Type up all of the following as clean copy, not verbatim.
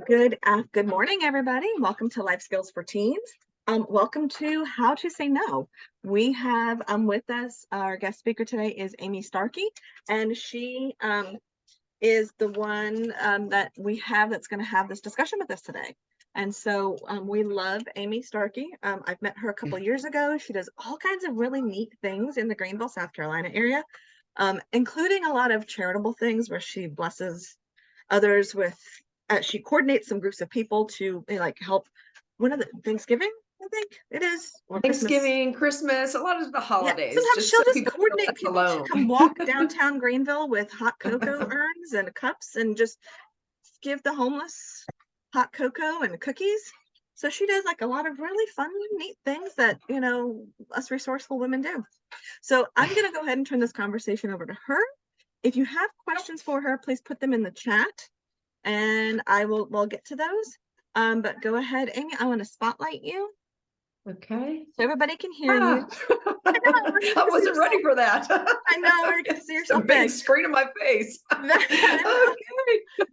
Good morning, everybody. Welcome to Life Skills for Teens. Welcome to How to Say No. We have with us our guest speaker today is Amy Starkey, and she is the one that we have that's going to have this discussion with us today. And so we love Amy Starkey. I've met her a couple years ago. She does all kinds of really neat things in the Greenville, South Carolina area, including a lot of charitable things where she blesses others with she coordinates some groups of people to like help one of the Thanksgiving, I think it is, or Thanksgiving, Christmas, a lot of the holidays. Sometimes she'll so just people coordinate people to come walk downtown Greenville with hot cocoa urns and cups and just give the homeless hot cocoa and cookies. So she does like a lot of really fun, neat things that, us resourceful women do. So I'm going to go ahead and turn this conversation over to her. If you have questions for her, please put them in the chat and we'll get to those. But go ahead, Amy. I want to spotlight you. Okay. So everybody can hear you. I wasn't ready for that. I know, you can see yourself. A big screen of my face. Okay.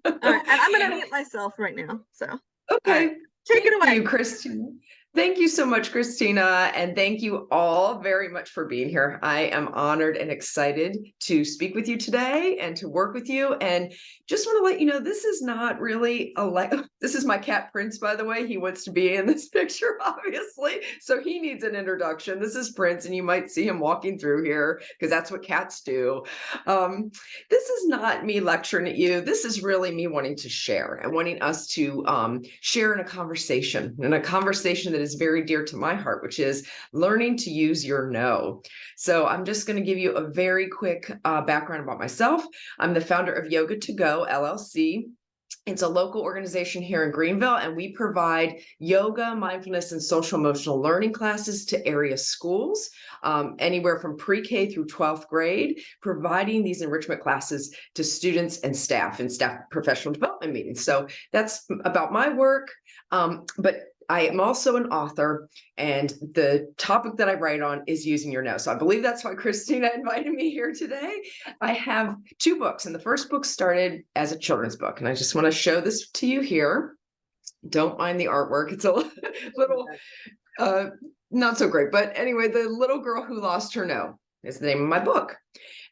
All right, and I'm going to mute myself right now. So okay. Right. Take it away. Thank you, Christina. Thank you so much, Christina. And thank you all very much for being here. I am honored and excited to speak with you today and to work with you. And just want to let you know, this is not really this is my cat Prince, by the way. He wants to be in this picture, obviously. So he needs an introduction. This is Prince, and you might see him walking through here because that's what cats do. This is not me lecturing at you. This is really me wanting to share and wanting us to share in a conversation that is very dear to my heart, which is learning to use your no. So I'm just going to give you a very quick background about myself. I'm the founder of Yoga to Go, LLC. It's a local organization here in Greenville, and we provide yoga, mindfulness, and social emotional learning classes to area schools, anywhere from pre-K through 12th grade, providing these enrichment classes to students and staff professional development meetings. So that's about my work. But I am also an author, and the topic that I write on is using your no. So I believe that's why Christina invited me here today. I have 2 books, and the first book started as a children's book, and I just want to show this to you here. Don't mind the artwork. It's a little not so great, but anyway, The Little Girl Who Lost Her No is the name of my book.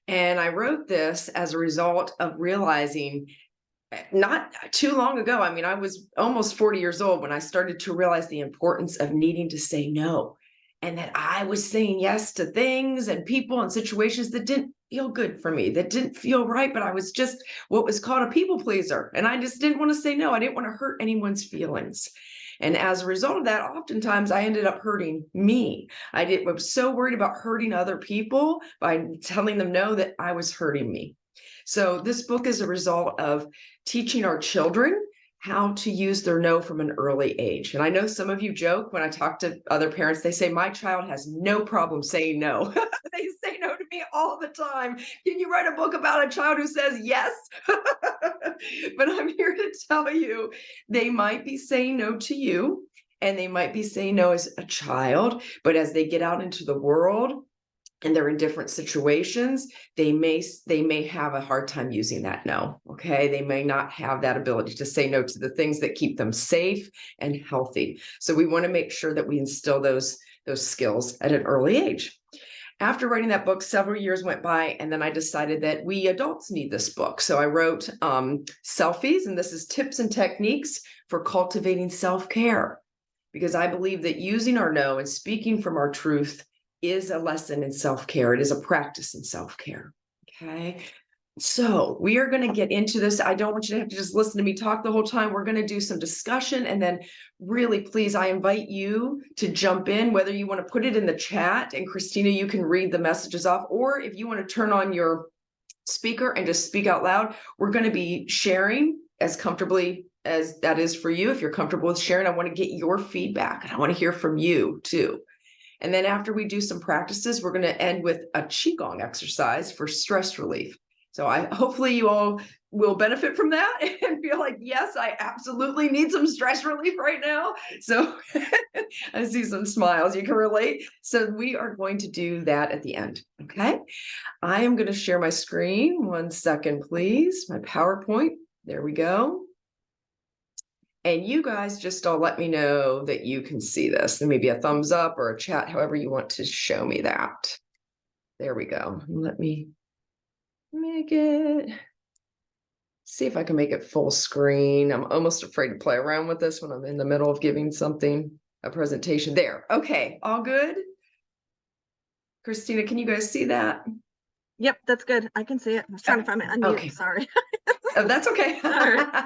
And I wrote this as a result of realizing not too long ago. I mean, I was almost 40 years old when I started to realize the importance of needing to say no, and that I was saying yes to things and people and situations that didn't feel good for me, that didn't feel right, but I was just what was called a people pleaser. And I just didn't want to say no. I didn't want to hurt anyone's feelings. And as a result of that, oftentimes I ended up hurting me. I was so worried about hurting other people by telling them no that I was hurting me. So this book is a result of teaching our children how to use their no from an early age. And I know some of you joke when I talk to other parents, they say, my child has no problem saying no. They say no to me all the time. Can you write a book about a child who says yes? But I'm here to tell you, they might be saying no to you, and they might be saying no as a child, but as they get out into the world, and they're in different situations, they may have a hard time using that no. Okay, they may not have that ability to say no to the things that keep them safe and healthy. So we want to make sure that we instill those skills at an early age. After writing that book, several years went by, and then I decided that we adults need this book. So I wrote Selfies, and this is tips and techniques for cultivating self-care, because I believe that using our no and speaking from our truth is a lesson in self-care. It is a practice in self-care. Okay. So we are going to get into this. I don't want you to have to just listen to me talk the whole time. We're going to do some discussion, and then really, please, I invite you to jump in, whether you want to put it in the chat, and Christina, you can read the messages off, or if you want to turn on your speaker and just speak out loud. We're going to be sharing as comfortably as that is for you. If you're comfortable with sharing, I want to get your feedback, and I want to hear from you too. And then after we do some practices, we're going to end with a Qigong exercise for stress relief. So hopefully you all will benefit from that and feel like, yes, I absolutely need some stress relief right now. So I see some smiles, you can relate. So we are going to do that at the end. Okay. I am going to share my screen. 1 second, please. My PowerPoint. There we go. And you guys just all let me know that you can see this. There may be a thumbs up or a chat, however you want to show me that. There we go. Let me make it, see if I can make it full screen. I'm almost afraid to play around with this when I'm in the middle of giving something, a presentation. There. Okay, all good? Christina, can you guys see that? Yep, that's good. I can see it. I was trying to find my unmute. Okay. Sorry. Oh, that's okay. All right.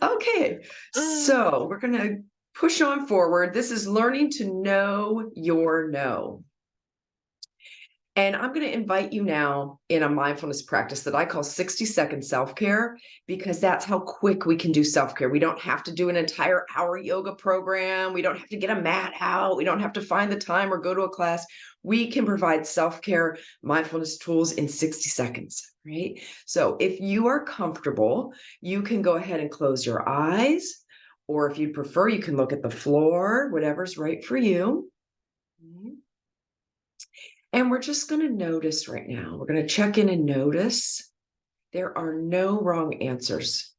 Okay, so we're going to push on forward. This is learning to know your no. And I'm going to invite you now in a mindfulness practice that I call 60-second self-care, because that's how quick we can do self-care. We don't have to do an entire hour yoga program. We don't have to get a mat out. We don't have to find the time or go to a class. We can provide self-care mindfulness tools in 60 seconds, right? So if you are comfortable, you can go ahead and close your eyes, or if you prefer, you can look at the floor, whatever's right for you. And we're just going to notice right now. We're going to check in and notice. There are no wrong answers.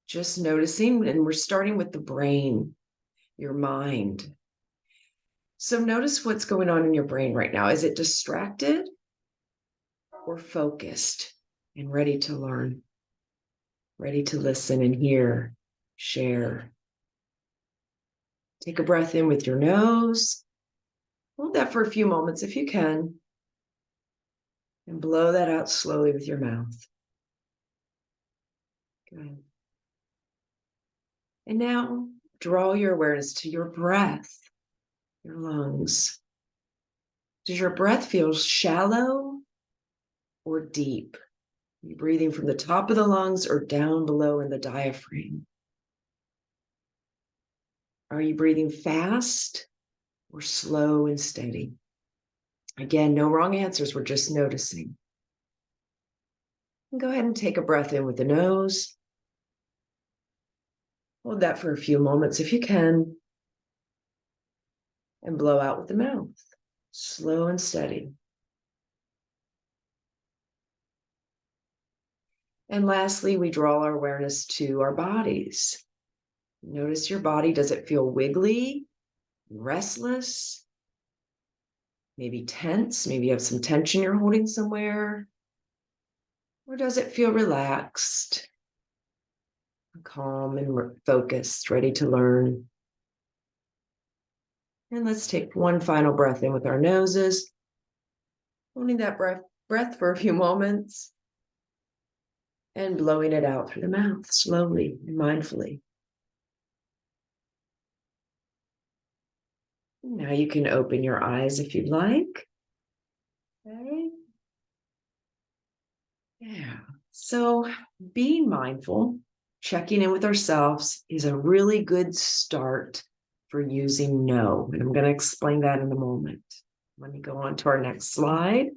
Just noticing, and we're starting with the brain, your mind. So notice what's going on in your brain right now. Is it distracted or focused and ready to learn, ready to listen and hear, share? Take a breath in with your nose. Hold that for a few moments if you can. And blow that out slowly with your mouth. Good. And now draw your awareness to your breath, your lungs. Does your breath feel shallow or deep? Are you breathing from the top of the lungs or down below in the diaphragm? Are you breathing fast or slow and steady? Again, no wrong answers. We're just noticing. And go ahead and take a breath in with the nose. Hold that for a few moments if you can. And blow out with the mouth, slow and steady. And lastly, we draw our awareness to our bodies. Notice your body. Does it feel wiggly, restless, maybe tense? Maybe you have some tension you're holding somewhere. Or does it feel relaxed, calm and focused, ready to learn? And let's take one final breath in with our noses, holding that breath for a few moments, and blowing it out through the mouth slowly and mindfully. Now you can open your eyes if you'd like. Okay. Yeah. So being mindful, checking in with ourselves is a really good start for using no. And I'm going to explain that in a moment. Let me go on to our next slide.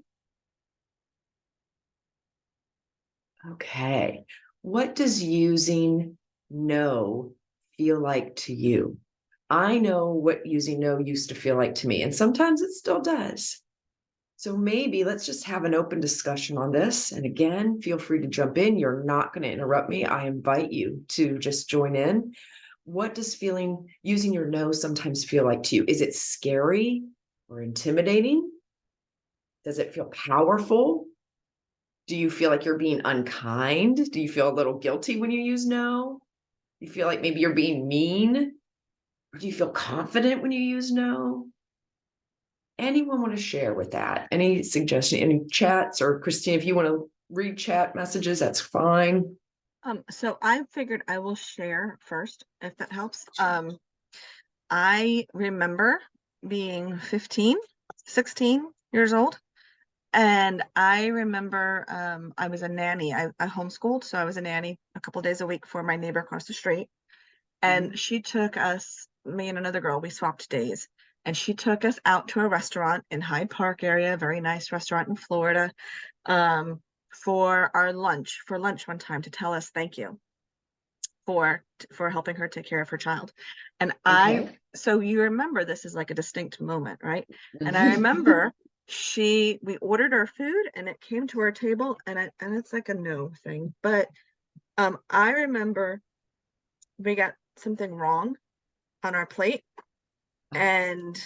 Okay. What does using no feel like to you? I know what using no used to feel like to me, and sometimes it still does. So maybe let's just have an open discussion on this. And again, feel free to jump in. You're not going to interrupt me. I invite you to just join in. What does using your no sometimes feel like to you? Is it scary or intimidating? Does it feel powerful? Do you feel like you're being unkind? Do you feel a little guilty when you use no? Do you feel like maybe you're being mean? Or do you feel confident when you use no? Anyone want to share with that? Any suggestion, any chats, or Christine, if you want to read chat messages, that's fine. So I figured I will share first, if that helps. I remember being 15, 16 years old. And I remember I was a nanny. I homeschooled, so I was a nanny a couple days a week for my neighbor across the street. And she took us, me and another girl, we swapped days. And she took us out to a restaurant in Hyde Park area, a very nice restaurant in Florida, for lunch one time to tell us thank you for helping her take care of her child. And Okay. so you remember this is like a distinct moment, right? And I remember we ordered our food and it came to our table and it's like a no thing. But I remember something wrong on our plate, and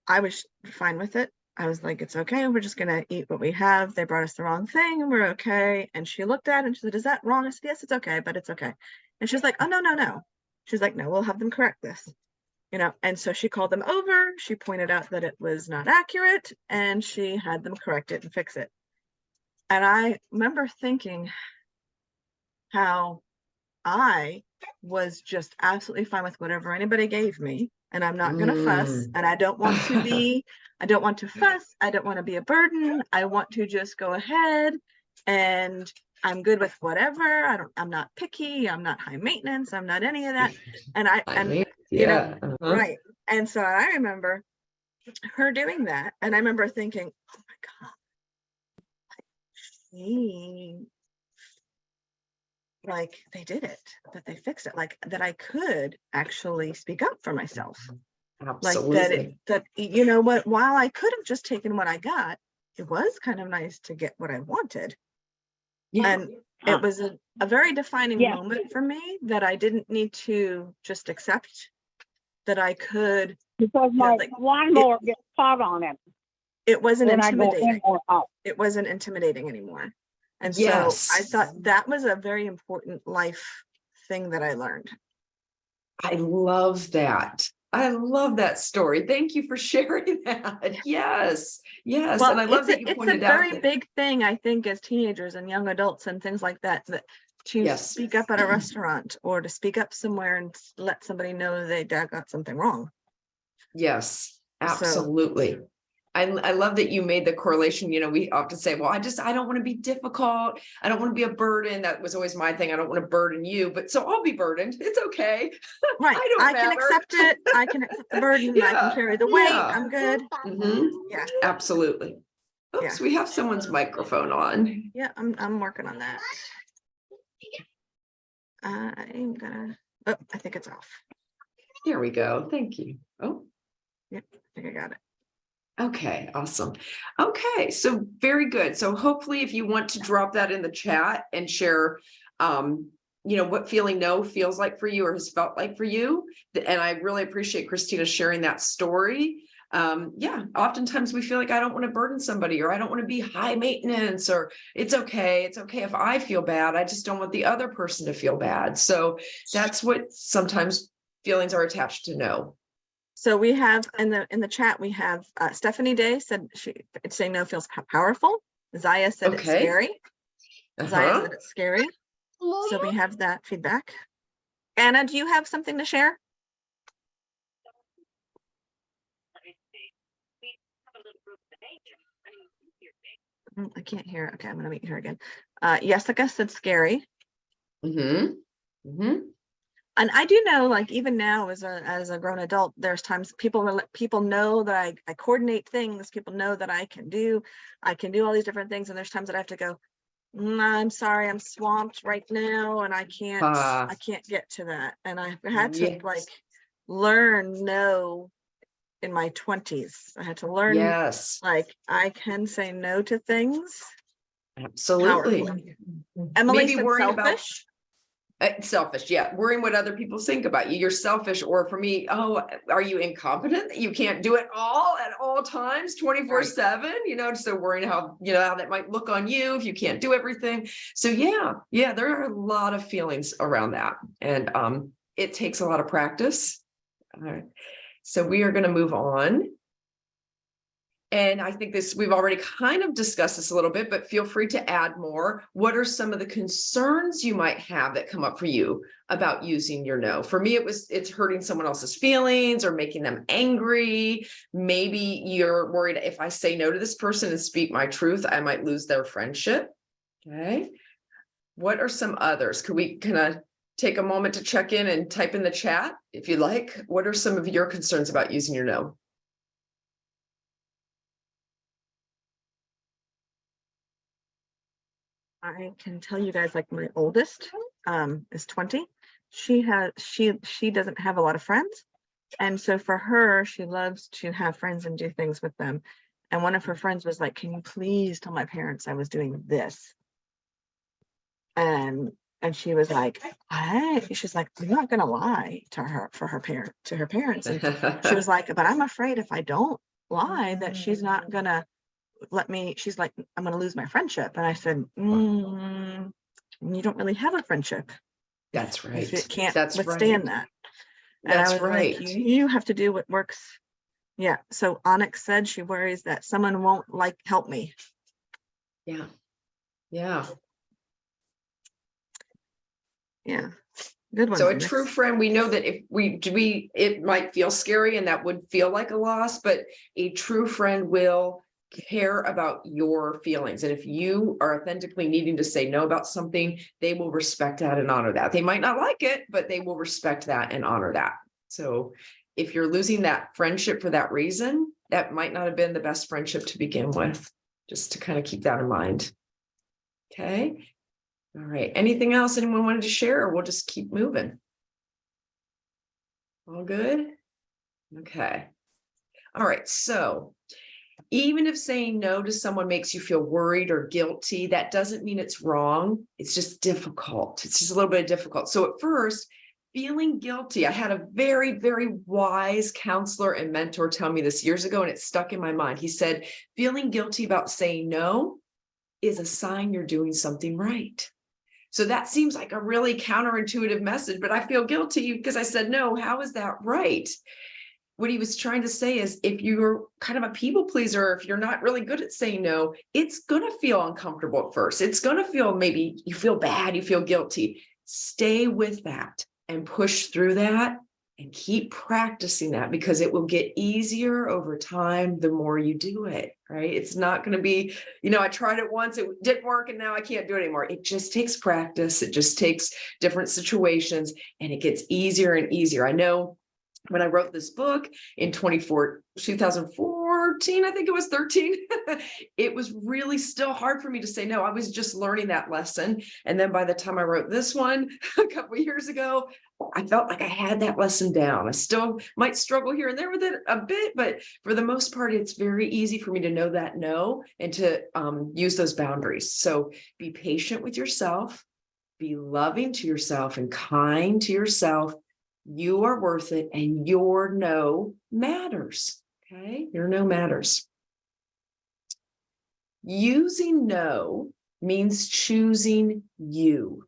I was fine with it. I was like, it's okay. We're just going to eat what we have. They brought us the wrong thing and we're okay. And she looked at it and she said, is that wrong? I said, yes, it's okay, but it's okay. And she's like, oh, no, no, no. She's like, no, we'll have them correct this, And so she called them over. She pointed out that it was not accurate and she had them correct it and fix it. And I remember thinking how I was just absolutely fine with whatever anybody gave me. And I'm not going to fuss. And I don't want to fuss. I don't want to be a burden. I want to just go ahead and I'm good with whatever. I'm not picky. I'm not high maintenance. I'm not any of that. Right. And so I remember her doing that. And I remember thinking, oh my God, like they did it, that they fixed it, like that I could actually speak up for myself. Absolutely. Like that, while I could have just taken what I got, it was kind of nice to get what I wanted. Yeah. And it was a very defining moment for me that I didn't need to just accept, that I could. Because my lawnmower gets hot on it. It wasn't intimidating. It wasn't intimidating anymore. And so I thought that was a very important life thing that I learned. I love that. I love that story. Thank you for sharing that. Yes. Yes. Well, and I love that you pointed out. It's a very big thing, I think, as teenagers and young adults and things like that, to speak up at a restaurant or to speak up somewhere and let somebody know they got something wrong. Yes, absolutely. So, I love that you made the correlation. We often say, well, I don't want to be difficult. I don't want to be a burden. That was always my thing. I don't want to burden you, but so I'll be burdened. It's okay. Right. I can accept it. I can accept the burden. I can carry the weight. I'm good. Yeah, absolutely. Oops, we have someone's microphone on. Yeah, I'm working on that. I'm gonna, I think it's off. There we go. Thank you. Oh, yep, I think I got it. Okay, awesome. Okay, so very good. So hopefully if you want to drop that in the chat and share, what feeling no feels like for you or has felt like for you. And I really appreciate Christina sharing that story. Oftentimes we feel like I don't want to burden somebody, or I don't want to be high maintenance, or it's okay. It's okay if I feel bad. I just don't want the other person to feel bad. So that's what sometimes feelings are attached to no. So we have in the chat, we have Stephanie Day said saying no feels powerful. Zaya said it's scary. Zaya said it's scary. So we have that feedback. Anna, do you have something to share? I can't hear. Okay, I'm going to meet her again. Jessica said scary. And I do know, like, even now as a grown adult, there's times people know that I coordinate things. People know that I can do all these different things. And there's times that I have to go, I'm sorry, I'm swamped right now. And I can't get to that. And I've had to learn no in my 20s. I had to learn, like, I can say no to things. Absolutely. Powerfully. Emily Maybe said worrying selfish. Selfish, worrying what other people think about you. You're selfish. Or for me, are you incompetent that you can't do it all at all times 24/7? So worrying how that might look on you if you can't do everything. So there are a lot of feelings around that, and it takes a lot of practice. All right, so we are going to move on. And I think we've already kind of discussed this a little bit, but feel free to add more. What are some of the concerns you might have that come up for you about using your no? For me, it's hurting someone else's feelings or making them angry. Maybe you're worried if I say no to this person and speak my truth, I might lose their friendship. Okay. What are some others? Could we kind of take a moment to check in and type in the chat if you'd like? What are some of your concerns about using your no? I can tell you guys, like, my oldest is 20. She doesn't have a lot of friends. And so for her, she loves to have friends and do things with them. And one of her friends was like, can you please tell my parents I was doing this? And And she was like, she's like, I'm not gonna lie to her to her parents. And she was like, but I'm afraid if I don't lie that she's not gonna let me, she's like, I'm gonna lose my friendship. And I said, you don't really have a friendship That's if right. it can't That's withstand right. that. And I That's was right. like, you have to do what works. Yeah. So Onyx said she worries that someone won't help me. Yeah. Yeah. Yeah. Good one. So a Onyx. true friend, we know that if it might feel scary and that would feel like a loss, but a true friend will care about your feelings. And if you are authentically needing to say no about something, they will respect that and honor that. They might not like it, but they will respect that and honor that. So if you're losing that friendship for that reason, that might not have been the best friendship to begin with, just to kind of keep that in mind. Okay. All right. Anything else anyone wanted to share, or we'll just keep moving? All good? Okay. All right. So even if saying no to someone makes you feel worried or guilty, that doesn't mean it's wrong. It's just difficult. It's just a little bit difficult. So at first, feeling guilty, I had a very, very wise counselor and mentor tell me this years ago, and it stuck in my mind. He said, feeling guilty about saying no is a sign you're doing something right. So that seems like a really counterintuitive message, but I feel guilty because I said no. How is that right? What he was trying to say is, if you're kind of a people pleaser, if you're not really good at saying no, it's going to feel uncomfortable at first. It's going to feel, maybe you feel bad, you feel guilty. Stay with that and push through that and keep practicing that, because it will get easier over time the more you do it, right? It's not going to be, I tried it once, it didn't work, and now I can't do it anymore. It just takes practice. It just takes different situations, and it gets easier and easier. I know when I wrote this book in 2014, I think it was 13, it was really still hard for me to say no. I was just learning that lesson. And then by the time I wrote this one a couple of years ago, I felt like I had that lesson down. I still might struggle here and there with it a bit, but for the most part, it's very easy for me to know that no and to use those boundaries. So be patient with yourself, be loving to yourself and kind to yourself. You are worth it, and your no matters. Okay, your no matters. Using no means choosing you,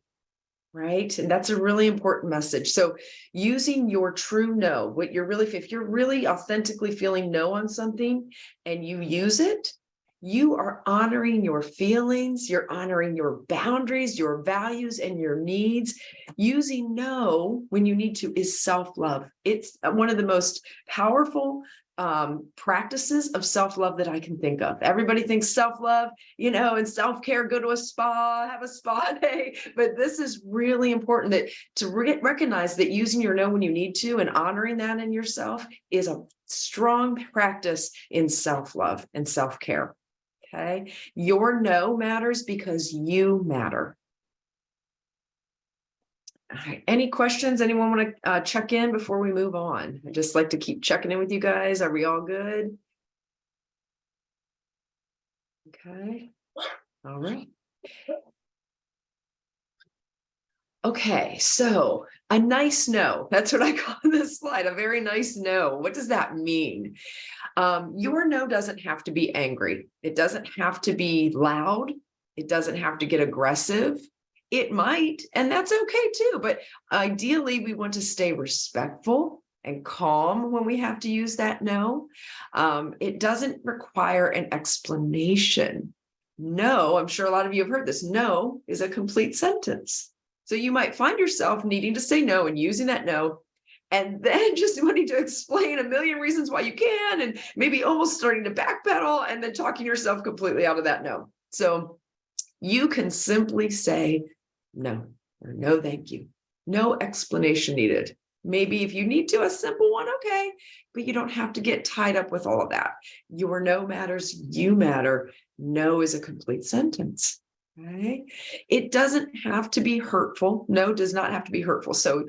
right? And that's a really important message. So using your true no, if you're really authentically feeling no on something and you use it, you are honoring your feelings, you're honoring your boundaries, your values, and your needs. Using no when you need to is self-love. It's one of the most powerful practices of self-love that I can think of. Everybody thinks self-love, and self-care, go to a spa, have a spa day. But this is really important, that to recognize that using your no when you need to and honoring that in yourself is a strong practice in self-love and self-care. Okay. Your no matters because you matter. All right. Any questions? Anyone want to check in before we move on? I just like to keep checking in with you guys. Are we all good? Okay. All right. Okay. So a nice no. That's what I call this slide. A very nice no. What does that mean? Your no doesn't have to be angry. It doesn't have to be loud. It doesn't have to get aggressive. It might, and that's okay too. But ideally, we want to stay respectful and calm when we have to use that no. It doesn't require an explanation. No, I'm sure a lot of you have heard this. No is a complete sentence. So you might find yourself needing to say no and using that no, and then just wanting to explain a million reasons why you can, and maybe almost starting to backpedal and then talking yourself completely out of that no. So you can simply say no, or no, thank you. No explanation needed. Maybe if you need to, a simple one, okay, but you don't have to get tied up with all of that. Your no matters, you matter. No is a complete sentence. Right? It doesn't have to be hurtful. No does not have to be hurtful. So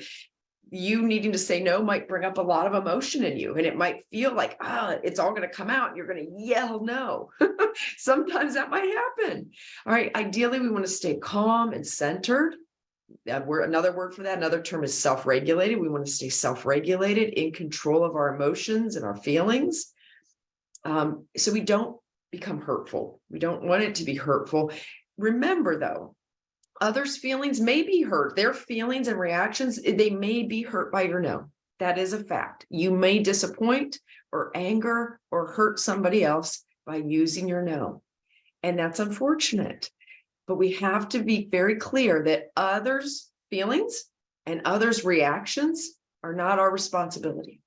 you needing to say no might bring up a lot of emotion in you, and it might feel like, it's all going to come out and you're going to yell no. Sometimes that might happen. All right. Ideally, we want to stay calm and centered. Another word for that, another term is self-regulated. We want to stay self-regulated, in control of our emotions and our feelings. So we don't become hurtful. We don't want it to be hurtful. Remember, though, others' feelings may be hurt. Their feelings and reactions, they may be hurt by your no. That is a fact. You may disappoint or anger or hurt somebody else by using your no. And that's unfortunate. But we have to be very clear that others' feelings and others' reactions are not our responsibility.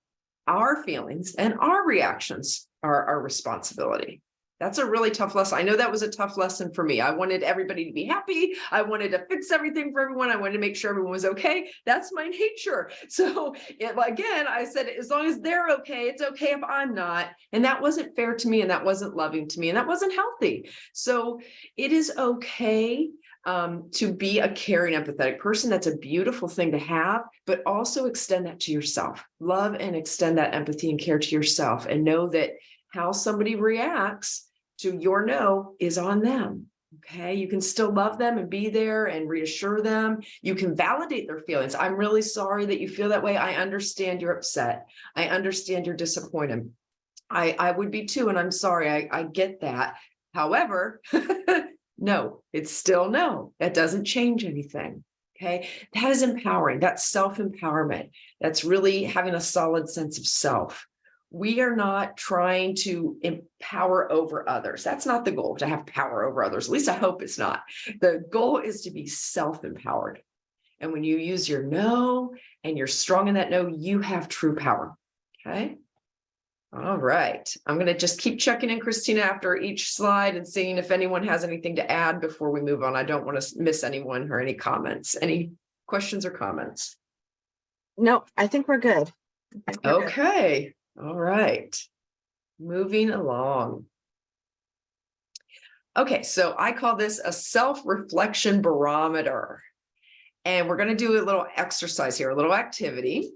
Our feelings and our reactions are our responsibility. That's a really tough lesson. I know that was a tough lesson for me. I wanted everybody to be happy. I wanted to fix everything for everyone. I wanted to make sure everyone was okay. That's my nature. So again, I said, as long as they're okay, it's okay if I'm not. And that wasn't fair to me, and that wasn't loving to me, and that wasn't healthy. So it is okay to be a caring, empathetic person. That's a beautiful thing to have, but also extend that to yourself. Love and extend that empathy and care to yourself, and know that how somebody reacts to your no is on them. Okay. You can still love them and be there and reassure them. You can validate their feelings. I'm really sorry that you feel that way. I understand you're upset. I understand you're disappointed. I would be too. And I'm sorry. I get that. However, no, it's still no. That doesn't change anything. Okay. That is empowering. That's self-empowerment. That's really having a solid sense of self. We are not trying to empower over others. That's not the goal, to have power over others. At least I hope it's not. The goal is to be self-empowered. And when you use your no and you're strong in that no, you have true power. Okay. All right. I'm going to just keep checking in, Christina, after each slide and seeing if anyone has anything to add before we move on. I don't want to miss anyone or any comments. Any questions or comments? No, I think we're good. Okay. All right. Moving along. Okay, so I call this a self-reflection barometer. And we're going to do a little exercise here, a little activity.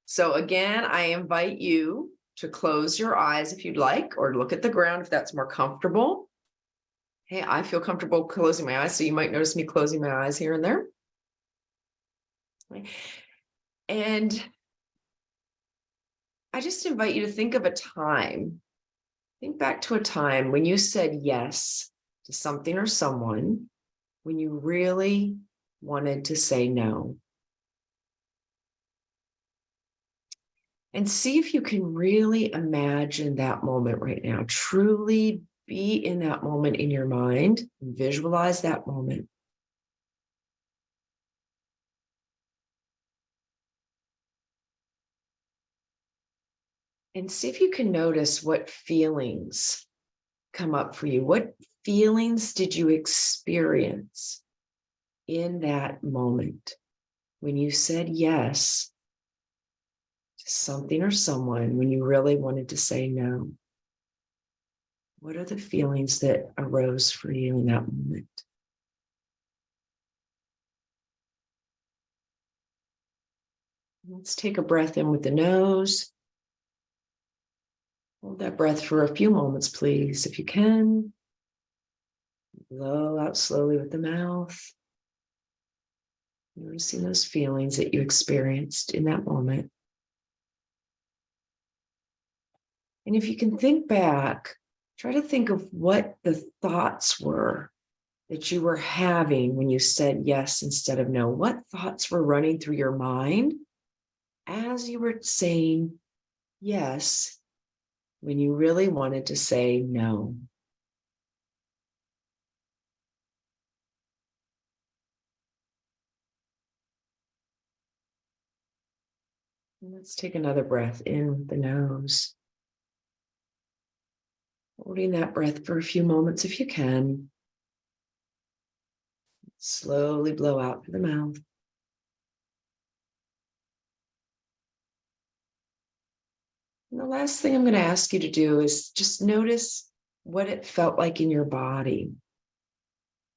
So again, I invite you to close your eyes if you'd like, or look at the ground if that's more comfortable. Hey, I feel comfortable closing my eyes, so you might notice me closing my eyes here and there. And I just invite you to think of a time. Think back to a time when you said yes to something or someone, when you really wanted to say no. And see if you can really imagine that moment right now. Truly be in that moment in your mind. Visualize that moment. And see if you can notice what feelings come up for you. What feelings did you experience in that moment when you said yes to something or someone, when you really wanted to say no? What are the feelings that arose for you in that moment? Let's take a breath in with the nose. Hold that breath for a few moments, please, if you can. Blow out slowly with the mouth. Noticing those feelings that you experienced in that moment. And if you can think back, try to think of what the thoughts were that you were having when you said yes instead of no. What thoughts were running through your mind as you were saying yes when you really wanted to say no? And let's take another breath in the nose. Holding that breath for a few moments if you can. Slowly blow out through the mouth. And the last thing I'm going to ask you to do is just notice what it felt like in your body.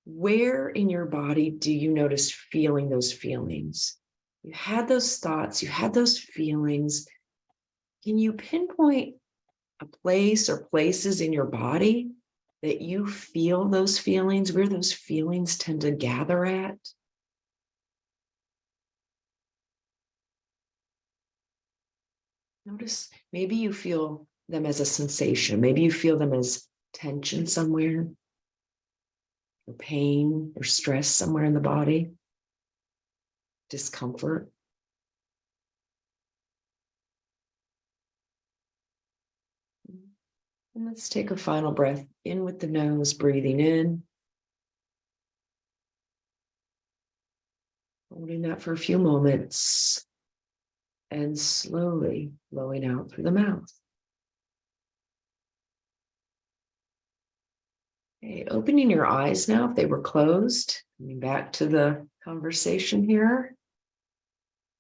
Where in your body do you notice feeling those feelings? You had those thoughts, you had those feelings. Can you pinpoint a place or places in your body that you feel those feelings, where those feelings tend to gather at? Notice maybe you feel them as a sensation. Maybe you feel them as tension somewhere, or pain or stress somewhere in the body, discomfort. And let's take a final breath in with the nose, breathing in. Holding that for a few moments. And slowly blowing out through the mouth. Okay, opening your eyes now if they were closed. Coming back to the conversation here.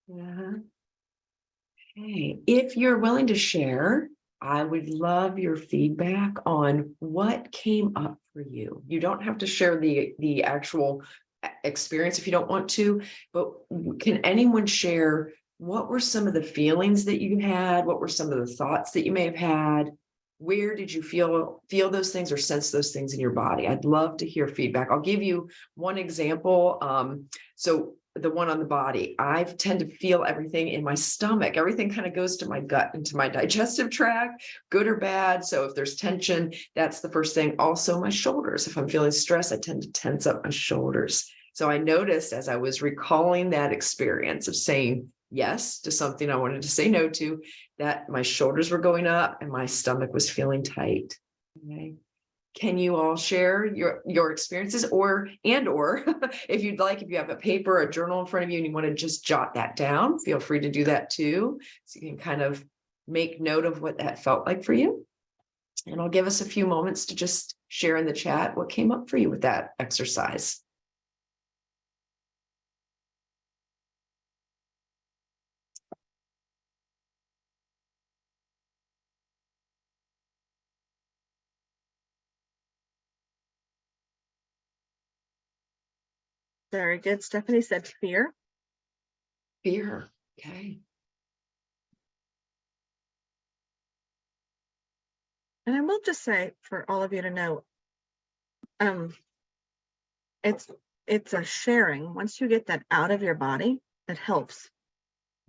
Yeah. Okay, if you're willing to share, I would love your feedback on what came up for you. You don't have to share the actual experience if you don't want to, but can anyone share what were some of the feelings that you had? What were some of the thoughts that you may have had? Where did you feel those things or sense those things in your body? I'd love to hear feedback. I'll give you one example. So the one on the body, I tend to feel everything in my stomach. Everything kind of goes to my gut, into my digestive tract, good or bad. So if there's tension, that's the first thing. Also my shoulders. If I'm feeling stress, I tend to tense up my shoulders. So I noticed as I was recalling that experience of saying yes to something I wanted to say no to, that my shoulders were going up and my stomach was feeling tight. Okay. Can you all share your experiences or if you'd like, if you have a paper, a journal in front of you and you want to just jot that down, feel free to do that too. So you can kind of make note of what that felt like for you. And I'll give us a few moments to just share in the chat what came up for you with that exercise. Very good. Stephanie said fear. Fear. Okay. And I will just say for all of you to know, it's a sharing. Once you get that out of your body, it helps.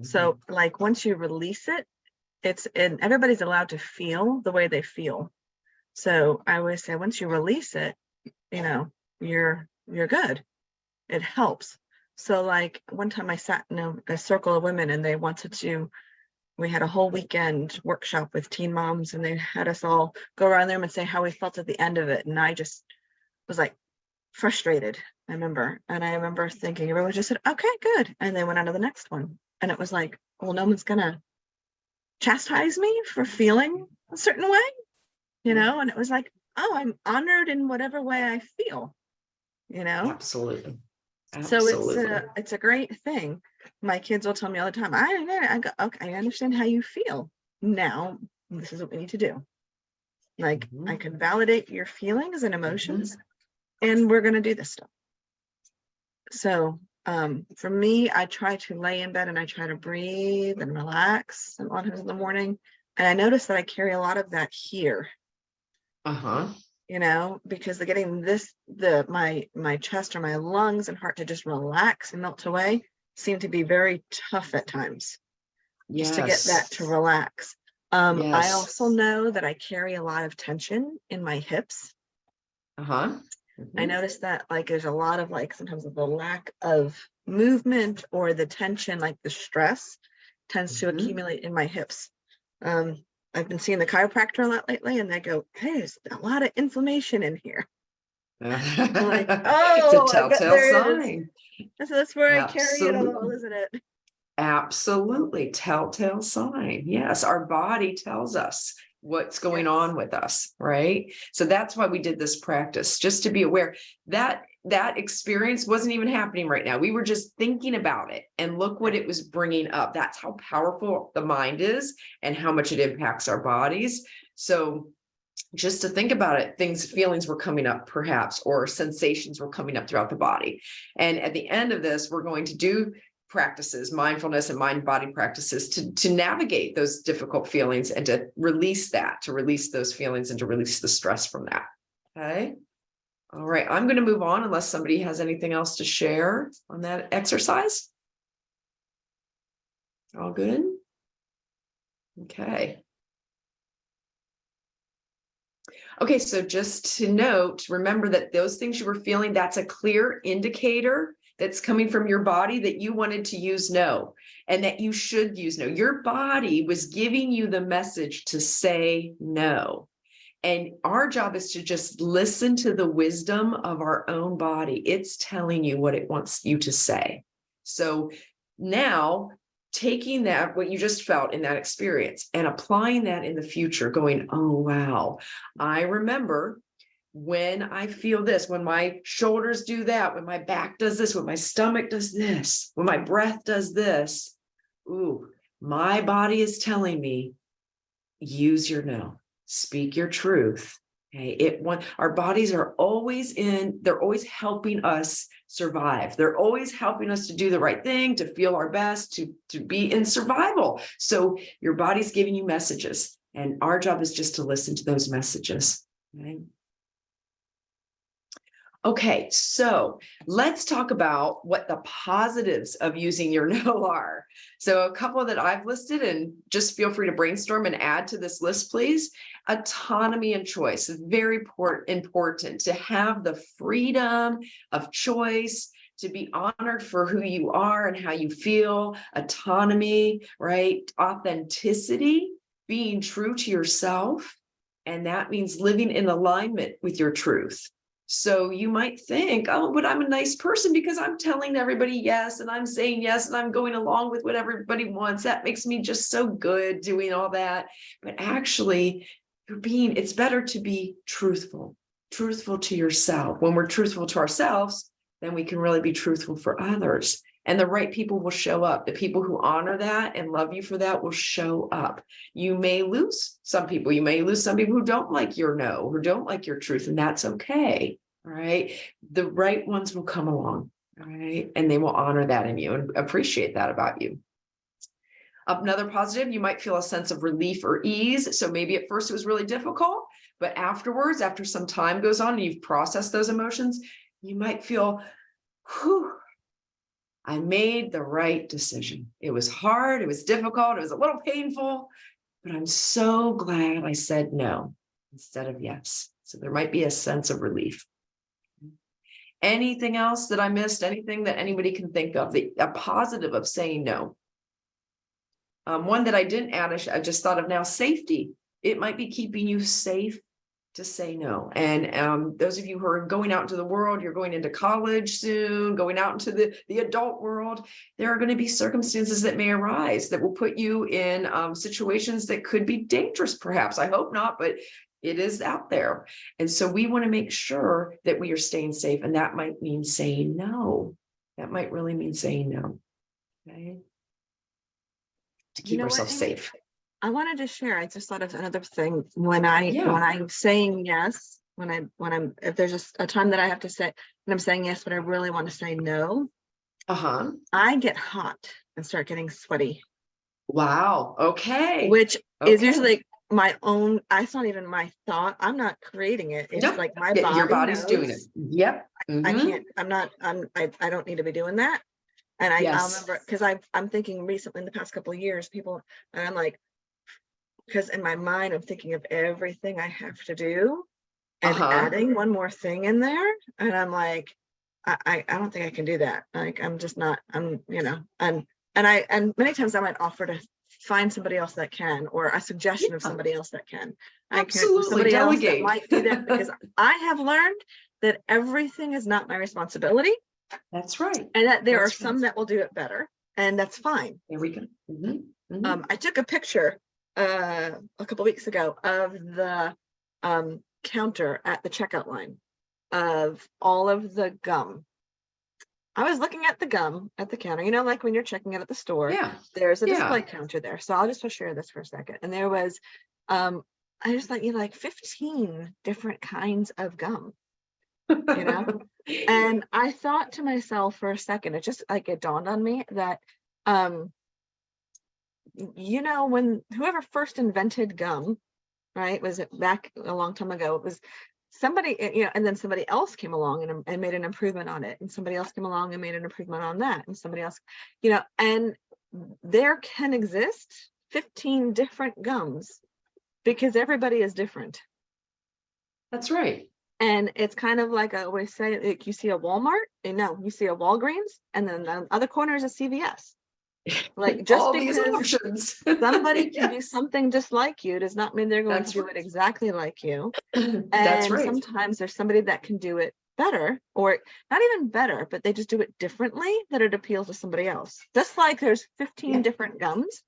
So like once you release it, and everybody's allowed to feel the way they feel. So I always say once you release it, you're good. It helps. So like one time I sat in a circle of women and we had a whole weekend workshop with teen moms and they had us all go around there and say how we felt at the end of it. And I just was like frustrated, I remember. And I remember thinking, everyone just said, okay, good. And they went on to the next one. And it was like, well, no one's gonna chastise me for feeling a certain way, and it was like, oh, I'm honored in whatever way I feel, Absolutely. So it's a great thing. My kids will tell me all the time, I go, okay, I understand how you feel. Now, this is what we need to do. Like, I can validate your feelings and emotions, and we're going to do this stuff. So for me, I try to lay in bed and I try to breathe and relax a lot of times in the morning. And I notice that I carry a lot of that here. Because getting my chest or my lungs and heart to just relax and melt away seem to be very tough at times. Just to get that to relax. I also know that I carry a lot of tension in my hips. I noticed that there's a lot of sometimes the lack of movement or the tension, like the stress tends to accumulate in my hips. I've been seeing the chiropractor a lot lately and they go, hey, there's a lot of inflammation in here. I'm like, oh, it's a telltale sign. So that's where I carry it all, isn't it? Absolutely. Telltale sign. Yes. Our body tells us what's going on with us, right? So that's why we did this practice, just to be aware that that experience wasn't even happening right now. We were just thinking about it and look what it was bringing up. That's how powerful the mind is and how much it impacts our bodies. So just to think about it, feelings were coming up perhaps, or sensations were coming up throughout the body. And at the end of this, we're going to do practices, mindfulness and mind body practices to navigate those difficult feelings and to release those feelings and to release the stress from that. Okay. All right. I'm going to move on unless somebody has anything else to share on that exercise. All good. Okay. Okay, so just to note, remember that those things you were feeling, that's a clear indicator that's coming from your body that you wanted to use no, and that you should use no. Your body was giving you the message to say no. And our job is to just listen to the wisdom of our own body. It's telling you what it wants you to say. So now, taking that, what you just felt in that experience, and applying that in the future, going, oh, wow, I remember when I feel this, when my shoulders do that, when my back does this, when my stomach does this, when my breath does this, ooh, my body is telling me, use your no, speak your truth. Okay, our bodies are always they're always helping us survive. They're always helping us to do the right thing, to feel our best, to be in survival. So your body's giving you messages, and our job is just to listen to those messages. Okay. Okay, so let's talk about what the positives of using your no are. So a couple that I've listed, and just feel free to brainstorm and add to this list, please. Autonomy and choice is very important to have the freedom of choice, to be honored for who you are and how you feel. Autonomy, right? Authenticity, being true to yourself. And that means living in alignment with your truth. So you might think, oh, but I'm a nice person because I'm telling everybody yes, and I'm saying yes, and I'm going along with what everybody wants. That makes me just so good doing all that. But actually, it's better to be truthful to yourself. When we're truthful to ourselves, then we can really be truthful for others. And the right people will show up. The people who honor that and love you for that will show up. You may lose some people. You may lose some people who don't like your no, who don't like your truth, and that's okay. All right. The right ones will come along. All right. And they will honor that in you and appreciate that about you. Another positive, you might feel a sense of relief or ease. So maybe at first it was really difficult, but afterwards, after some time goes on and you've processed those emotions, you might feel, whew, I made the right decision. It was hard. It was difficult. It was a little painful, but I'm so glad I said no instead of yes. So there might be a sense of relief. Anything else that I missed? Anything that anybody can think of? A positive of saying no. One that I didn't add, I just thought of now, safety. It might be keeping you safe to say no. And those of you who are going out into the world, you're going into college soon, going out into the adult world, there are going to be circumstances that may arise that will put you in situations that could be dangerous, perhaps. I hope not, but it is out there. And so we want to make sure that we are staying safe. And that might mean saying no. That might really mean saying no. Okay. To keep ourselves safe. I wanted to share. I just thought of another thing when I'm saying yes, when I'm if there's just a time that I have to say when I'm saying yes, but I really want to say no. I get hot and start getting sweaty. Wow. Okay. Which is usually my own. It's not even my thought. I'm not creating it. It's like my body. Your body's knows. doing it. Yep. I can't. I don't need to be doing that. And I'll remember because I'm thinking recently in the past couple of years, people, and I'm like, because in my mind, I'm thinking of everything I have to do and adding one more thing in there. And I'm like, I don't think I can do that. Like, I'm just not, and many times I might offer to find somebody else that can, or a suggestion of somebody else that can. Absolutely. Somebody else that might do that, because I have learned that everything is not my responsibility. That's right. And that there are some that will do it better, and that's fine. There we go. I took a picture a couple of weeks ago of the counter at the checkout line of all of the gum. I was looking at the gum at the counter, like when you're checking it at the store, there's a display counter there. So I'll just share this for a second. And there was, I just thought, like 15 different kinds of gum, and I thought to myself for a second, it dawned on me that, when whoever first invented gum, right, was it back a long time ago, it was somebody, and then somebody else came along and made an improvement on it, and somebody else came along and made an improvement on that, and somebody else, and there can exist 15 different gums because everybody is different. That's right. And it's kind of like I always say, like you see a Walmart, and no, you see a Walgreens, and then the other corner is a CVS. Like just All these because options. somebody can do Yes. something just like you does not mean they're going That's to do right. it exactly like you. That's And right. sometimes there's somebody that can do it better, or not even better, but they just do it differently that it appeals to somebody else. Just like there's 15 Yeah. different gums,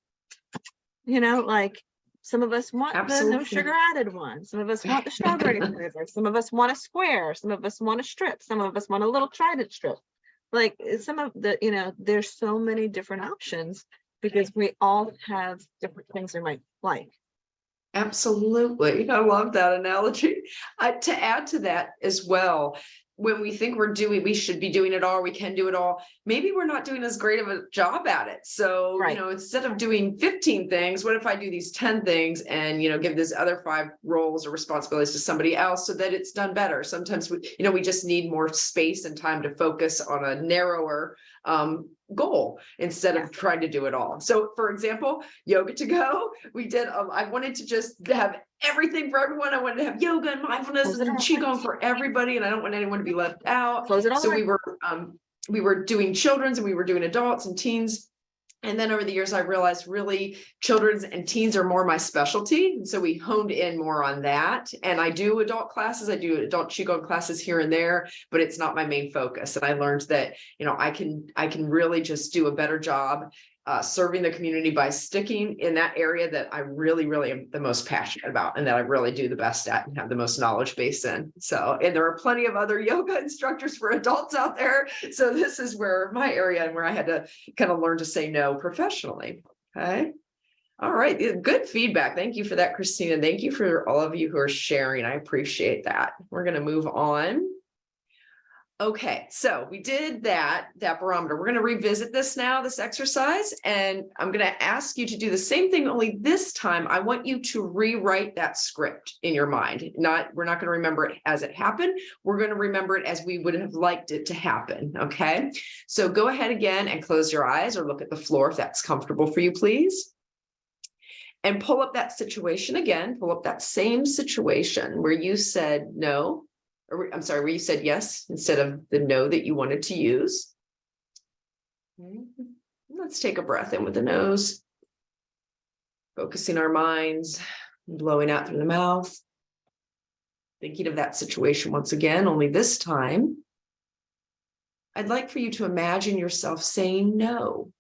you know, like some of us want the no Absolutely. sugar added one. Some of us want the strawberry flavor. Some of us want a square. Some of us want a strip. Some of us want a little trident strip. Like some of the, you know, there's so many different options because we all have different things we might like. Absolutely. I love that analogy. To add to that as well, when we think we should be doing it all, we can do it all, maybe we're not doing as great of a job at it. So, Right. instead of doing 15 things, what if I do these 10 things and, give these other 5 roles or responsibilities to somebody else so that it's done better? Sometimes we just need more space and time to focus on a narrower goal instead of trying to do it all. So for example, yoga to go, we did, I wanted to just have everything for everyone. I wanted to have yoga and mindfulness and Qigong for everybody. And I don't want anyone to be left out. So we were doing children's and we were doing adults and teens. And then over the years, I realized really children's and teens are more my specialty. And so we honed in more on that. And I do adult classes. I do adult Qigong classes here and there, but it's not my main focus. And I learned that, I can really just do a better job serving the community by sticking in that area that I really, really am the most passionate about and that I really do the best at and have the most knowledge base in. So, and there are plenty of other yoga instructors for adults out there. So this is where my area and where I had to kind of learn to say no professionally. Okay. All right. Good feedback. Thank you for that, Christina. Thank you for all of you who are sharing. I appreciate that. We're going to move on. Okay, so we did that barometer. We're going to revisit this now, this exercise, and I'm going to ask you to do the same thing, only this time I want you to rewrite that script in your mind. We're not going to remember it as it happened. We're going to remember it as we would have liked it to happen, okay? So go ahead again and close your eyes or look at the floor if that's comfortable for you, please. And pull up that situation again, pull up that same situation where you said no. I'm sorry, where you said yes instead of the no that you wanted to use. Let's take a breath in with the nose, focusing our minds, blowing out through the mouth, thinking of that situation once again, only this time, I'd like for you to imagine yourself saying no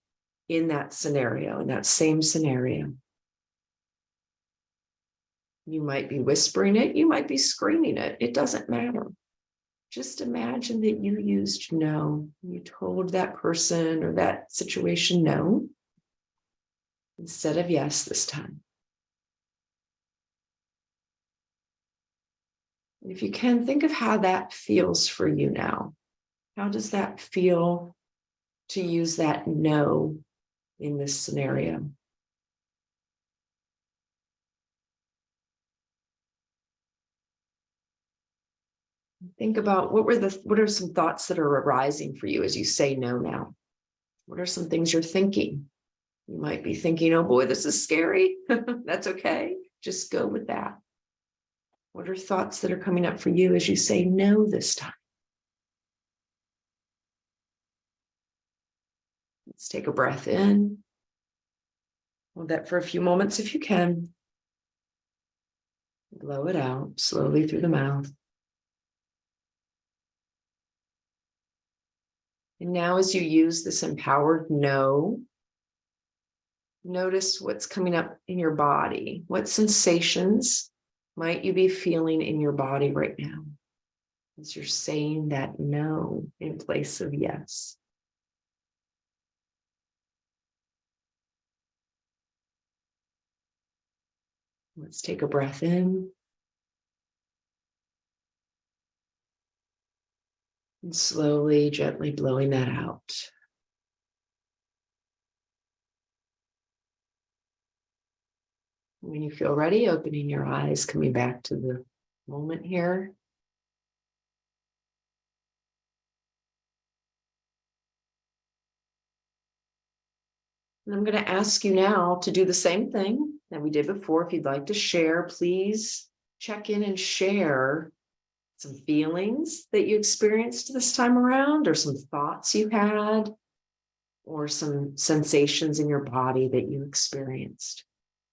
in that scenario, in that same scenario. You might be whispering it, you might be screaming it, it doesn't matter. Just imagine that you used no. You told that person or that situation no instead of yes this time. And if you can, think of how that feels for you now. How does that feel to use that no in this scenario? Think about what are some thoughts that are arising for you as you say no now? What are some things you're thinking? You might be thinking, oh boy, this is scary. That's okay. Just go with that. What are thoughts that are coming up for you as you say no this time? Let's take a breath in. Hold that for a few moments if you can. Blow it out slowly through the mouth. And now as you use this empowered no, notice what's coming up in your body. What sensations might you be feeling in your body right now as you're saying that no in place of yes? Let's take a breath in. And slowly, gently blowing that out. When you feel ready, opening your eyes, coming back to the moment here. And I'm going to ask you now to do the same thing that we did before. If you'd like to share, please check in and share some feelings that you experienced this time around, or some thoughts you had, or some sensations in your body that you experienced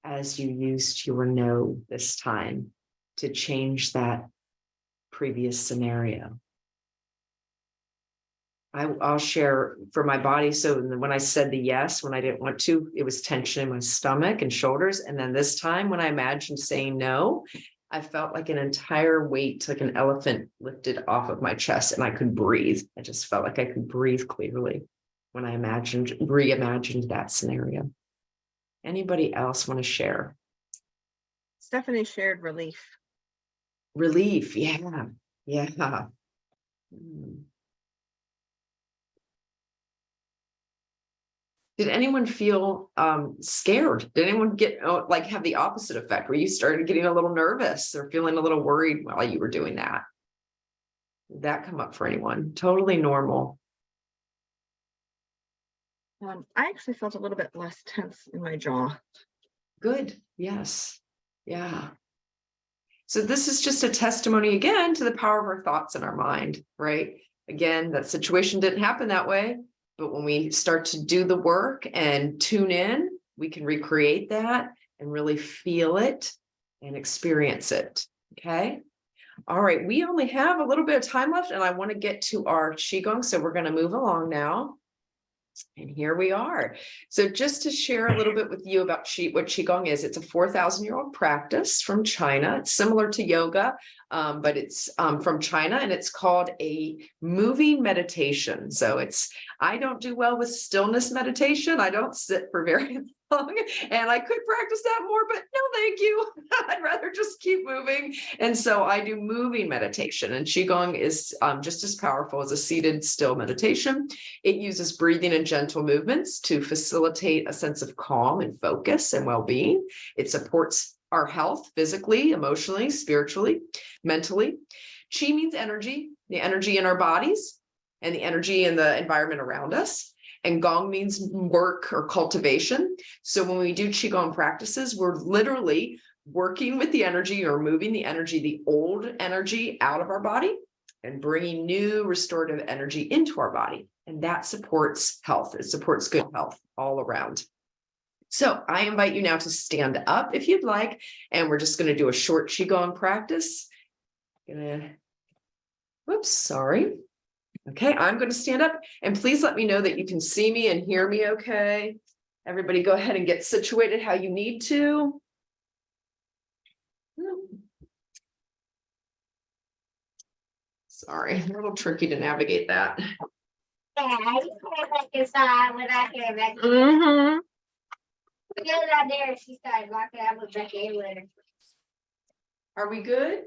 as you used your no this time to change that previous scenario. I'll share for my body. So when I said the yes, when I didn't want to, it was tension in my stomach and shoulders. And then this time when I imagined saying no, I felt like an entire weight, like an elephant, lifted off of my chest, and I could breathe. I just felt like I could breathe clearly when I reimagined that scenario. Anybody else want to share? Stephanie shared relief. Relief. Yeah. Yeah. Did anyone feel scared? Did anyone get like have the opposite effect where you started getting a little nervous or feeling a little worried while you were doing that? Did that come up for anyone? Totally normal. I actually felt a little bit less tense in my jaw. Good. Yes. Yeah. So this is just a testimony again to the power of our thoughts in our mind, right? Again, that situation didn't happen that way, but when we start to do the work and tune in, we can recreate that and really feel it and experience it. Okay. All right. We only have a little bit of time left, and I want to get to our Qigong. So we're going to move along now. And here we are. So just to share a little bit with you about what Qigong is, it's a 4,000-year-old practice from China. It's similar to yoga, but it's from China, and it's called a moving meditation. So I don't do well with stillness meditation. I don't sit for very long, and I could practice that more, but no, thank you. I'd rather just keep moving. And so I do moving meditation, and Qigong is just as powerful as a seated still meditation. It uses breathing and gentle movements to facilitate a sense of calm and focus and well-being. It supports our health physically, emotionally, spiritually, mentally. Qi means energy, the energy in our bodies and the energy in the environment around us. And Gong means work or cultivation. So when we do Qigong practices, we're literally working with the energy or moving the energy, the old energy out of our body, and bringing new restorative energy into our body. And that supports health. It supports good health all around. So I invite you now to stand up if you'd like, and we're just going to do a short Qigong practice. Whoops, sorry. Okay, I'm going to stand up, and please let me know that you can see me and hear me okay. Everybody go ahead and get situated how you need to. Sorry, a little tricky to navigate that. Yeah, I just went back inside when I came back. Mm-hmm. She was out there and she started walking. I was back in with her. Are we good?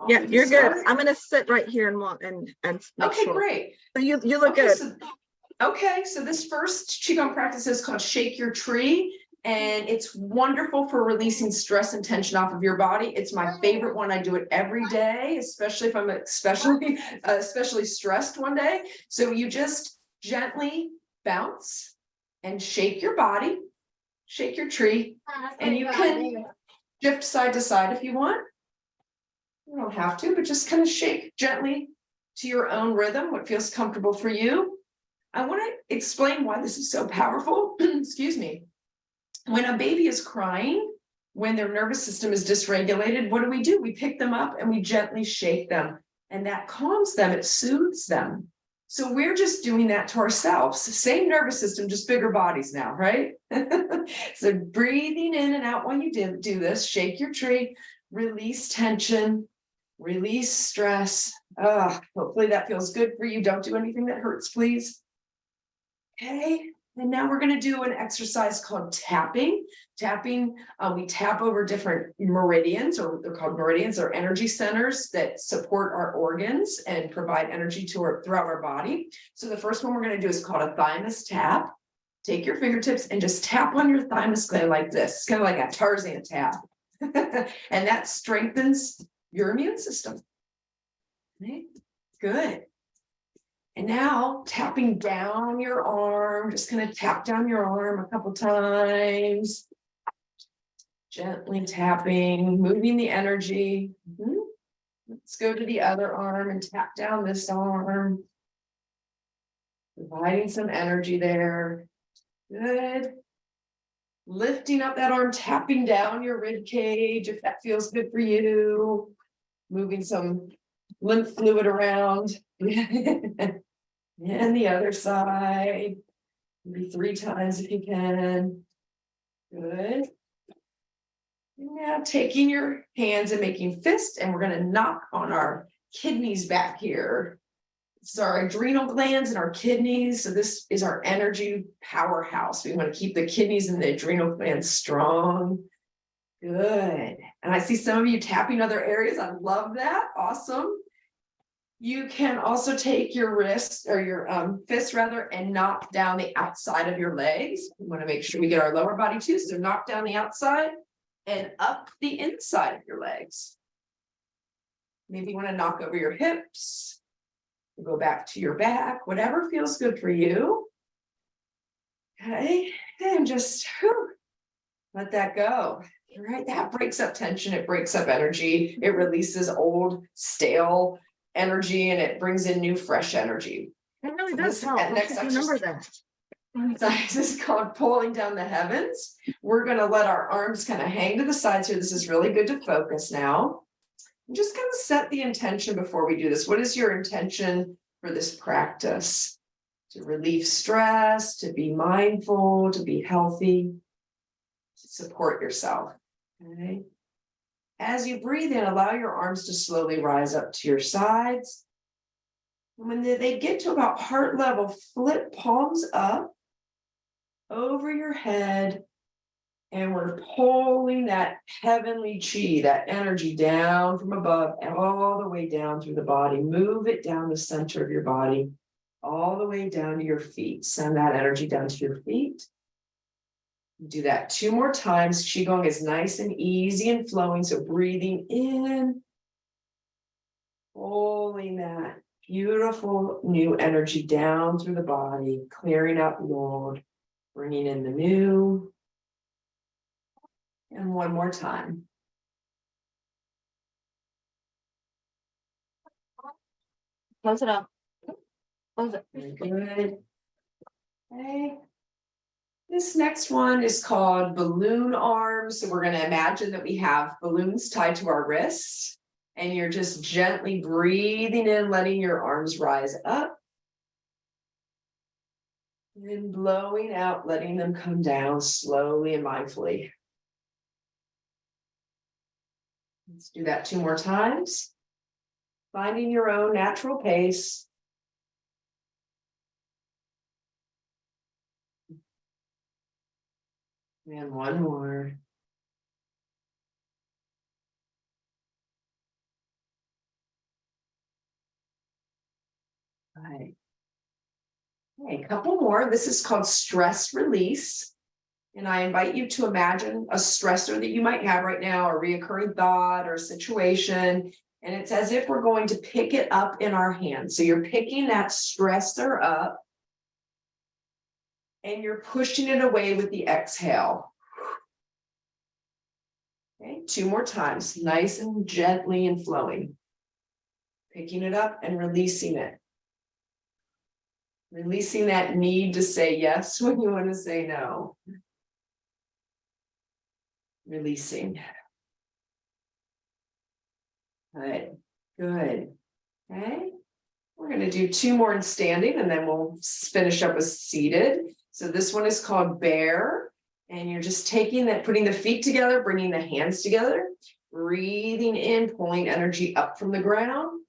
Yeah, you're good. I'm going to sit right here and make okay, sure. Great. So you look good. So this first Qigong practice is called Shake Your Tree, and it's wonderful for releasing stress and tension off of your body. It's my favorite one. I do it every day, especially if I'm especially stressed one day. So you just gently bounce and shake your body, shake your tree, and you can shift side to side if you want. You don't have to, but just kind of shake gently to your own rhythm, what feels comfortable for you. I want to explain why this is so powerful. Excuse me. When a baby is crying, when their nervous system is dysregulated, what do? We pick them up and we gently shake them, and that calms them. It soothes them. So we're just doing that to ourselves. Same nervous system, just bigger bodies now, right? So breathing in and out while you do this, shake your tree, release tension, release stress. Hopefully that feels good for you. Don't do anything that hurts, please. Okay, and now we're going to do an exercise called tapping. Tapping, we tap over different meridians, or they're called meridians, or energy centers that support our organs and provide energy throughout our body. So the first one we're going to do is called a thymus tap. Take your fingertips and just tap on your thymus gland like this. It's kind of like a Tarzan tap. And that strengthens your immune system. Okay, good. And now tapping down your arm, just going to tap down your arm a couple times. Gently tapping, moving the energy. Let's go to the other arm and tap down this arm. Providing some energy there. Good. Lifting up that arm, tapping down your rib cage if that feels good for you. Moving some lymph fluid around. And the other side. Maybe 3 times if you can. Good. Now taking your hands and making fists, and we're going to knock on our kidneys back here. It's our adrenal glands and our kidneys. So this is our energy powerhouse. We want to keep the kidneys and the adrenal glands strong. Good. And I see some of you tapping other areas. I love that. Awesome. You can also take your wrists or your fists rather and knock down the outside of your legs. We want to make sure we get our lower body too. So knock down the outside and up the inside of your legs. Maybe you want to knock over your hips. Go back to your back, whatever feels good for you. Okay, and just let that go. All right, that breaks up tension, it breaks up energy, it releases old, stale energy, and it brings in new, fresh energy. It really does help. Next Remember that. Exercise is called pulling down the heavens. We're going to let our arms kind of hang to the sides here. This is really good to focus now. Just kind of set the intention before we do this. What is your intention for this practice? To relieve stress, to be mindful, to be healthy, to support yourself. Okay. As you breathe in, allow your arms to slowly rise up to your sides. When they get to about heart level, flip palms up over your head. And we're pulling that heavenly chi, that energy down from above and all the way down through the body. Move it down the center of your body, all the way down to your feet. Send that energy down to your feet. Do that 2 more times. Qigong is nice and easy and flowing. So breathing in, pulling that beautiful new energy down through the body, clearing out the old, bringing in the new. And 1 more time. Close it up. Close it. Very good. Okay. This next one is called balloon arms. So we're going to imagine that we have balloons tied to our wrists, and you're just gently breathing in, letting your arms rise up. And then blowing out, letting them come down slowly and mindfully. Let's do that 2 more times. Finding your own natural pace. And 1 more. All right. Okay, a couple more. This is called stress release. And I invite you to imagine a stressor that you might have right now, a reoccurring thought or situation. And it's as if we're going to pick it up in our hands. So you're picking that stressor up and you're pushing it away with the exhale. Okay, 2 more times, nice and gently and flowing. Picking it up and releasing it. Releasing that need to say yes when you want to say no. Releasing. All right, good. Okay, we're going to do 2 more in standing and then we'll finish up with seated. So this one is called bear, and you're just taking that, putting the feet together, bringing the hands together, breathing in, pulling energy up from the ground.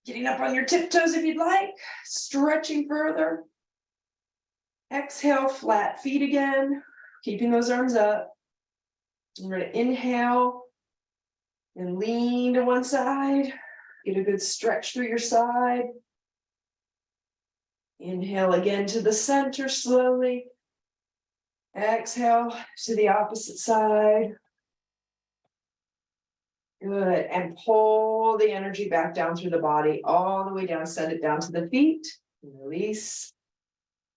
Getting up on your tiptoes if you'd like, stretching further. Exhale, flat feet again, keeping those arms up. We're going to inhale and lean to one side. Get a good stretch through your side. Inhale again to the center slowly. Exhale to the opposite side. Good. And pull the energy back down through the body, all the way down, send it down to the feet. Release.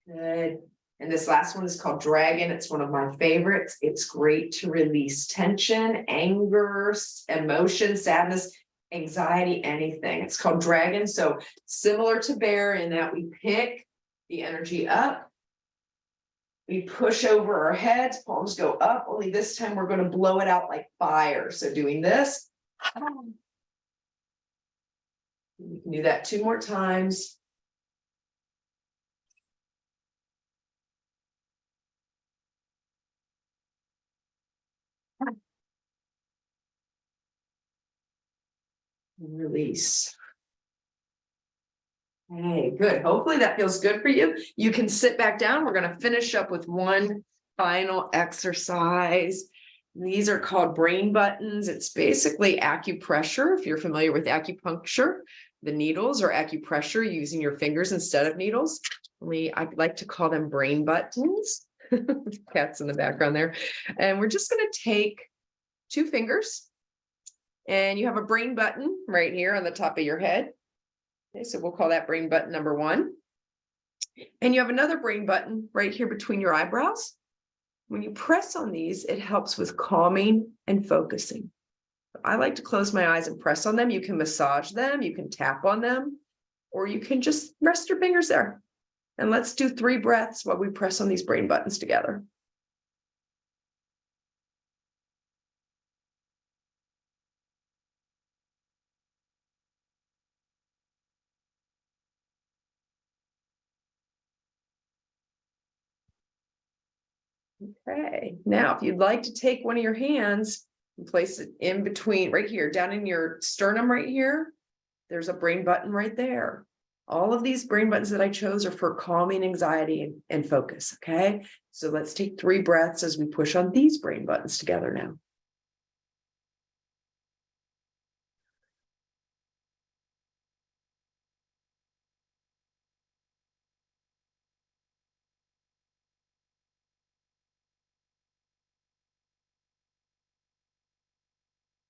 Good. And this last one is called Dragon. It's one of my favorites. It's great to release tension, anger, emotion, sadness, anxiety, anything. It's called Dragon. So similar to Bear in that we pick the energy up. We push over our heads, palms go up, only this time we're going to blow it out like fire. So doing this. You can do that 2 more times. And release. Hey, good. Hopefully that feels good for you. You can sit back down. We're going to finish up with one final exercise. These are called brain buttons. It's basically acupressure. If you're familiar with acupuncture, the needles are acupressure using your fingers instead of needles. I like to call them brain buttons. Cats in the background there. And we're just going to take 2 fingers and you have a brain button right here on the top of your head. Okay, so we'll call that brain button number 1. And you have another brain button right here between your eyebrows. When you press on these, it helps with calming and focusing. I like to close my eyes and press on them. You can massage them, you can tap on them, or you can just rest your fingers there. And let's do 3 breaths while we press on these brain buttons together. Okay, now if you'd like to take one of your hands and place it in between, right here, down in your sternum right here, there's a brain button right there. All of these brain buttons that I chose are for calming anxiety and focus, okay? So let's take 3 breaths as we push on these brain buttons together now.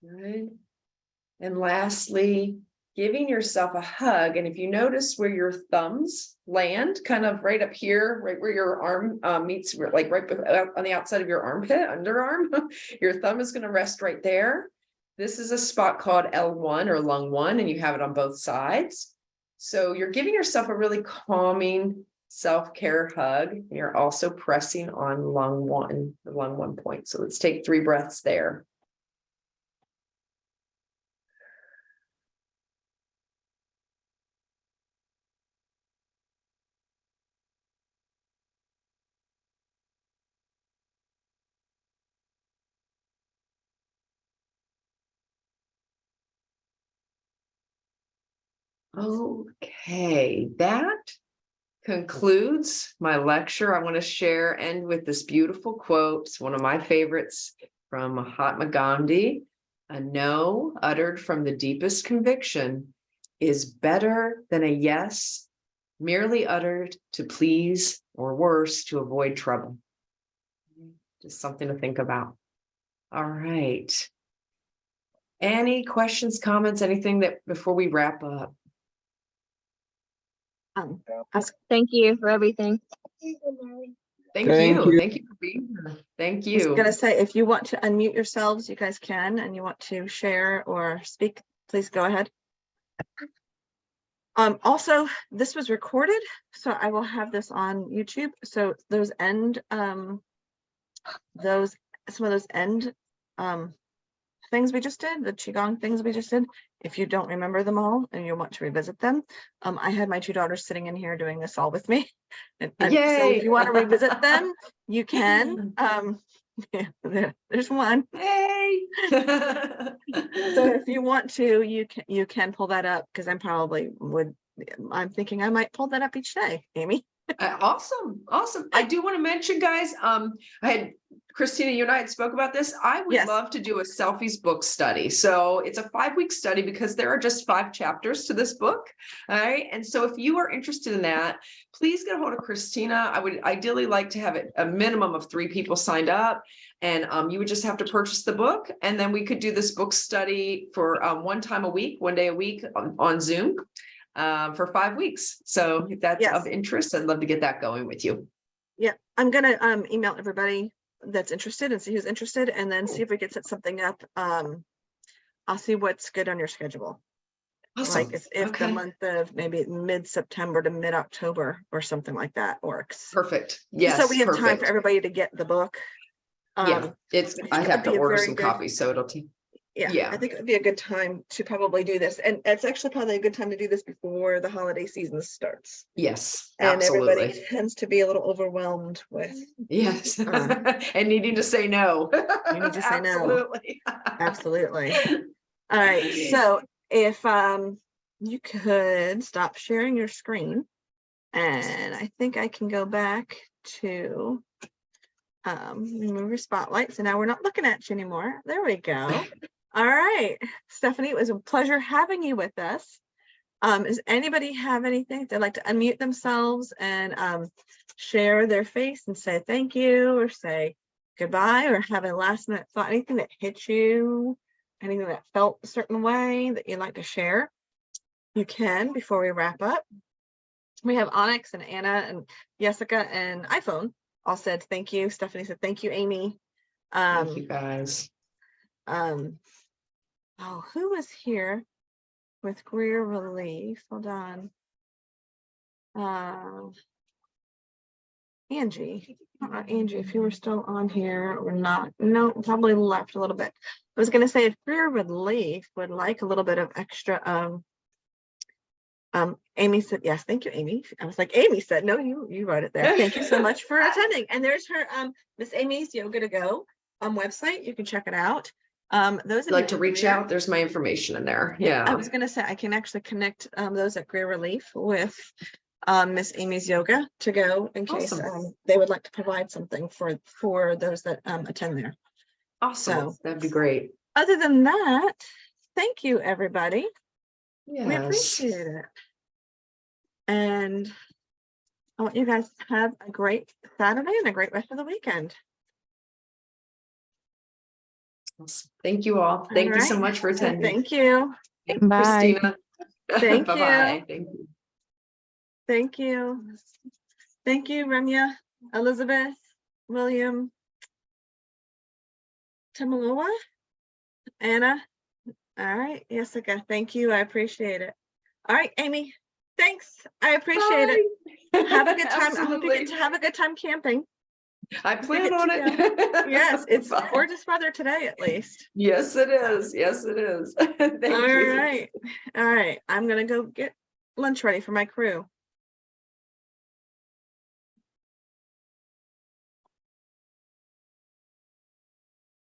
Good. And lastly, giving yourself a hug. And if you notice where your thumbs land, kind of right up here, right where your arm meets, like right on the outside of your armpit, underarm, your thumb is going to rest right there. This is a spot called L1 or lung 1, and you have it on both sides. So you're giving yourself a really calming self-care hug. And you're also pressing on lung 1, the lung 1 point. So let's take 3 breaths there. Okay, that concludes my lecture. I want to end with this beautiful quote. It's one of my favorites from Mahatma Gandhi. A no uttered from the deepest conviction is better than a yes merely uttered to please, or worse, to avoid trouble. Just something to think about. All right. Any questions, comments, anything that before we wrap up? Thank you for everything. Thank you. Thank you for being here. Thank I was you. gonna say, if you want to unmute yourselves, you guys can, and you want to share or speak, please go ahead. Also, this was recorded, so I will have this on YouTube. So those end, some of those end things we just did, the Qigong things we just did, if you don't remember them all and you want to revisit them, I had my 2 daughters sitting in here doing this all with me. So if you want to revisit them, you can. Yeah, there's one. Hey. So if you want to, you can pull that up, because I'm thinking I might pull that up each day, Amy. Awesome. I do want to mention, guys, I had Christina, you and I had spoke about this. I would Yes. love to do a selfies book study. So it's a 5-week study because there are just 5 chapters to this book. All right. And so if you are interested in that, please get a hold of Christina. I would ideally like to have a minimum of 3 people signed up. And you would just have to purchase the book. And then we could do this book study for 1 time a week, 1 day a week on Zoom for 5 weeks. So if that's Yes. of interest, I'd love to get that going with you. Yeah, I'm gonna email everybody that's interested and see who's interested, and then see if we can set something up. I'll see what's good on your schedule. Awesome. Like if the month of maybe mid-September to mid-October or something like that works. Perfect. Yes. So we have time perfect. for everybody to get the book. Yeah, I I think have that'd be to a order very some good- copies, so it'll take. Yeah, Yeah. I think it'd be a good time to probably do this, and it's actually probably a good time to do this before the holiday season starts. Yes, And absolutely. everybody tends to be a little overwhelmed with. Yes, and needing to say no. You need to say no. Absolutely. Absolutely. All right. So if you could stop sharing your screen, and I think I can go back to remove your spotlight. So now we're not looking at you anymore. There we go. All right, Stephanie, it was a pleasure having you with us. Does anybody have anything they'd like to unmute themselves and share their face and say thank you or say goodbye, or have a last minute thought, anything that hit you, anything that felt a certain way that you'd like to share? You can before we wrap up. We have Onyx and Anna and Jessica and iPhone all said thank you. Stephanie said thank you, Amy. Thank you guys. Oh, who was here with Greer Relief? Hold on. Angie. I don't know, Angie, if you were still on here or not. No, probably left a little bit. I was going to say if Greer Relief would like a little bit of extra. Amy said yes. Thank you, Amy. I was like, Amy said no. You wrote it there. Thank you so much for attending. And there's her Miss Amy's Yoga to Go website. You can check it out. Those Like to reach out, there's my information in there. Yeah. I was going to say I can actually connect those at Greer Relief with Miss Amy's Yoga to Go in case Awesome. they would like to provide something for those that attend there. Awesome. So that'd be great. Other than that, thank you, everybody. Yes. We appreciate it. And I want you guys to have a great Saturday and a great rest of the weekend. Thank you all. Thank you so much for So attending. thank you. Bye. Christina. Thank you. Bye-bye. Thank you. Thank you. Thank you, Remya, Elizabeth, William, Tamaloa, Anna. All right, Jessica, thank you. I appreciate it. All right, Amy, thanks. I appreciate it. Have a good time. I hope you get to have a good time camping. I plan on it. Yes, it's gorgeous weather today, at least. Yes, it is. Yes, it is. Thank you. All right. I'm gonna go get lunch ready for my crew.